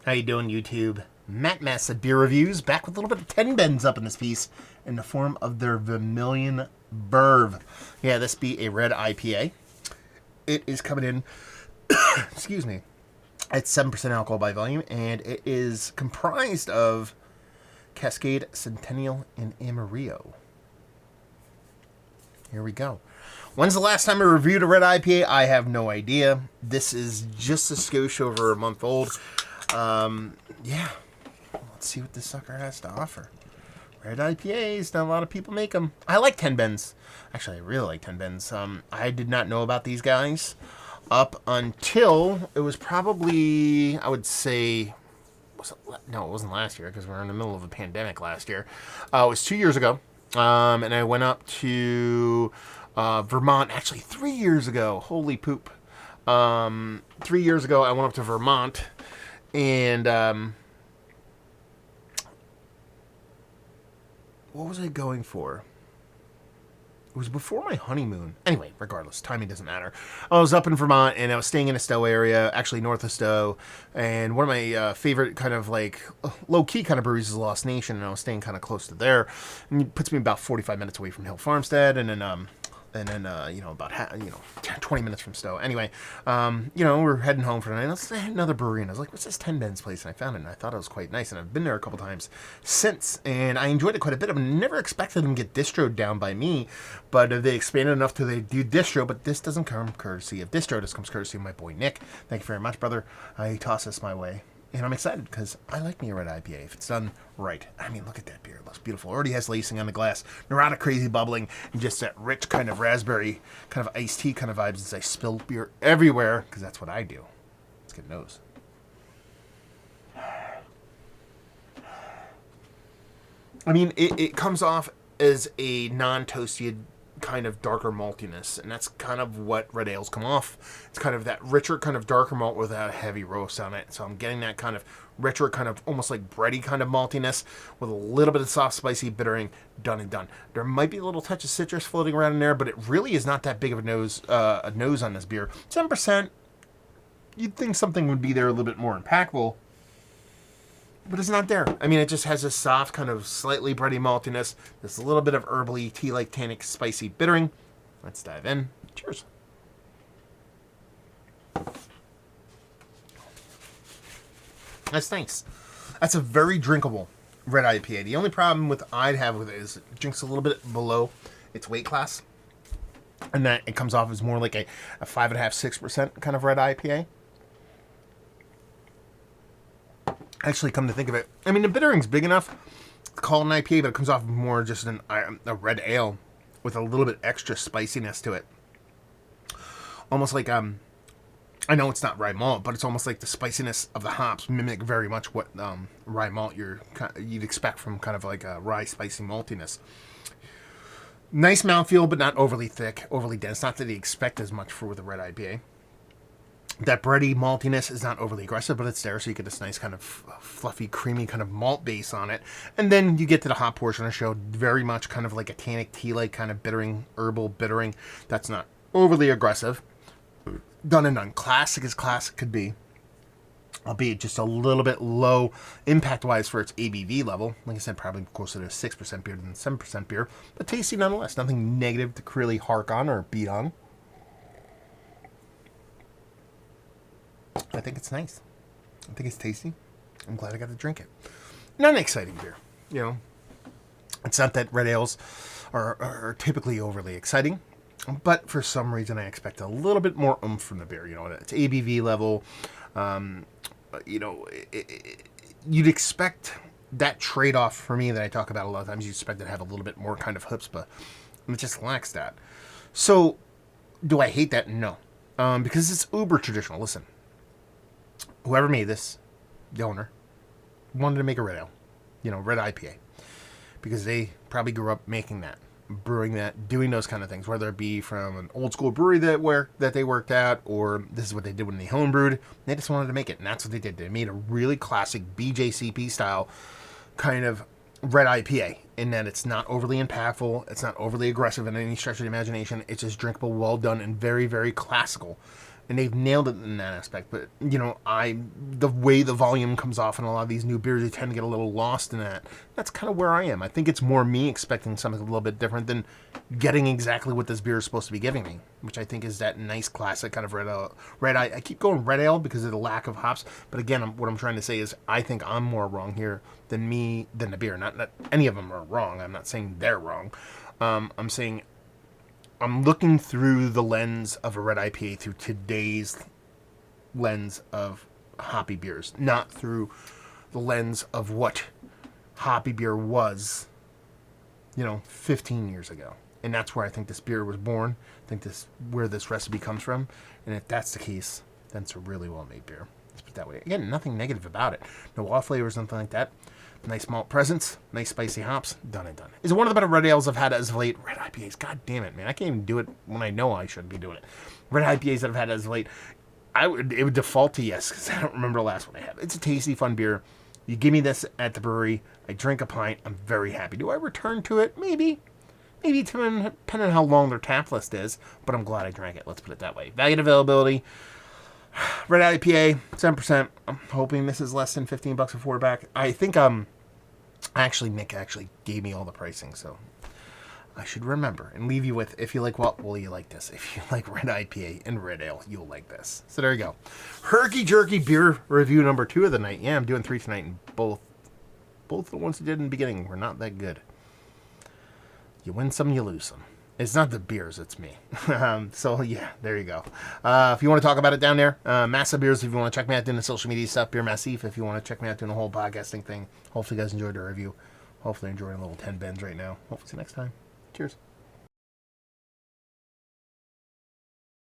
How you doing, YouTube? Matt Massa Beer Reviews, back with a little bit of 10 bends up in this piece in the form of their Vermillion Verve. Yeah, this be a red IPA. It is coming in, excuse me, at 7% alcohol by volume, and it is comprised of Cascade, Centennial, and Amarillo. Here we go. When's the last time I reviewed a red IPA? I have no idea. This is just a skosh over a month old. Yeah. Let's see what this sucker has to offer. Red IPAs, not a lot of people make them. I like 10 bends. Actually, I really like 10 bends. I did not know about these guys up until it was probably, I would say, no, it wasn't last year because we were in the middle of a pandemic last year. It was 2 years ago. And I went up to Vermont, actually 3 years ago. Holy poop. 3 years ago, I went up to Vermont, and what was I going for? It was before my honeymoon. Anyway, regardless, timing doesn't matter. I was up in Vermont, and I was staying in a Stowe area, actually north of Stowe, and one of my favorite kind of like low-key kind of breweries is Lost Nation, and I was staying kind of close to there. And it puts me about 45 minutes away from Hill Farmstead, and then about 20 minutes from Stowe. Anyway, we're heading home for the night. Let's hit another brewery, and I was like, what's this 10 Bends place? And I found it, and I thought it was quite nice, and I've been there a couple times since, and I enjoyed it quite a bit. I never expected them to get distroed down by me, but they expanded enough to they do distro, but this doesn't come courtesy of distro. This comes courtesy of my boy Nick. Thank you very much, brother. He tossed this my way. And I'm excited because I like me a red IPA if it's done right. I mean, look at that beer. It looks beautiful. It already has lacing on the glass. Neurotic crazy bubbling. And just that rich kind of raspberry, kind of iced tea kind of vibes as I spill beer everywhere. Because that's what I do. Let's get a nose. I mean, it comes off as a non-toasted kind of darker maltiness, and that's kind of what red ales come off. It's kind of that richer kind of darker malt without a heavy roast on it, so I'm getting that kind of richer kind of almost like bready kind of maltiness with a little bit of soft spicy bittering done and done. There might be a little touch of citrus floating around in there, but it really is not that big of a nose on this beer. 7%, you'd think something would be there a little bit more impactful, but it's not there. I mean, it just has a soft, kind of slightly bready maltiness. There's a little bit of herbally, tea-like, tannic, spicy bittering. Let's dive in. Cheers. That's nice. That's a very drinkable red IPA. The only problem I'd have with it is it drinks a little bit below its weight class, and that it comes off as more like a 5.5%, 6% kind of red IPA. Actually, come to think of it, I mean, the bittering's big enough to call it an IPA, but it comes off more just a red ale with a little bit extra spiciness to it. Almost like, I know it's not rye malt, but it's almost like the spiciness of the hops mimic very much what rye malt you'd expect from kind of like a rye spicy maltiness. Nice mouthfeel, but not overly thick, overly dense. Not that you expect as much with a red IPA. That bready maltiness is not overly aggressive, but it's there, so you get this nice kind of fluffy, creamy kind of malt base on it. And then you get to the hop portion of the show, very much kind of like a tannic tea-like kind of bittering, herbal bittering. That's not overly aggressive. Done and done. Classic as classic could be. Albeit just a little bit low impact-wise for its ABV level. Like I said, probably closer to 6% beer than 7% beer. But tasty nonetheless. Nothing negative to really hark on or beat on. I think it's nice. I think it's tasty. I'm glad I got to drink it. Not an exciting beer, It's not that red ales are typically overly exciting, but for some reason I expect a little bit more oomph from the beer. Its ABV level. You'd expect that trade-off for me that I talk about a lot of times. You expect it to have a little bit more kind of chutzpah, and it just lacks that. So, do I hate that? No, because it's uber traditional. Listen. Whoever made this, the owner, wanted to make a red ale, red IPA, because they probably grew up making that, brewing that, doing those kind of things, whether it be from an old school brewery that they worked at, or this is what they did when they homebrewed. They just wanted to make it, and that's what they did. They made a really classic BJCP style kind of red IPA, in that it's not overly impactful, it's not overly aggressive in any stretch of the imagination. It's just drinkable, well done, and very, very classical. and they've nailed it in that aspect. But the way the volume comes off in a lot of these new beers, you tend to get a little lost in that. That's kind of where I am. I think it's more me expecting something a little bit different than getting exactly what this beer is supposed to be giving me, which I think is that nice classic kind of red ale. I keep going red ale because of the lack of hops. But again, what I'm trying to say is I think I'm more wrong here than the beer. Not any of them are wrong. I'm not saying they're wrong. I'm saying I'm looking through the lens of a red IPA through today's lens of hoppy beers, not through the lens of what hoppy beer was, 15 years ago. And that's where I think this beer was born. I think where this recipe comes from. And if that's the case, then it's a really well-made beer. Let's put it that way. Again, nothing negative about it. No off flavors, nothing like that. Nice malt presence, nice spicy hops, done and done. Is it one of the better red ales I've had as of late? Red IPAs, god damn it, man. I can't even do it when I know I shouldn't be doing it. Red IPAs that I've had as of late, it would default to yes, because I don't remember the last one I had. It's a tasty, fun beer. You give me this at the brewery, I drink a pint, I'm very happy. Do I return to it? Maybe depending on how long their tap list is, but I'm glad I drank it, let's put it that way. Value and availability, red IPA, 7%. I'm hoping this is less than $15 a 4-pack. I think Nick actually gave me all the pricing, so I should remember and leave you with, if you like you like this. If you like red IPA and red ale, you'll like this. So there you go. Herky Jerky beer review number 2 of the night. Yeah, I'm doing 3 tonight, and both the ones I did in the beginning were not that good. You win some, you lose some. It's not the beers, it's me. So, yeah, there you go. If you want to talk about it down there, Massive Beers, if you want to check me out doing the social media stuff, Beer Massif, if you want to check me out doing the whole podcasting thing. Hopefully you guys enjoyed the review. Hopefully you're enjoying a little 10 bends right now. Hopefully see you next time. Cheers.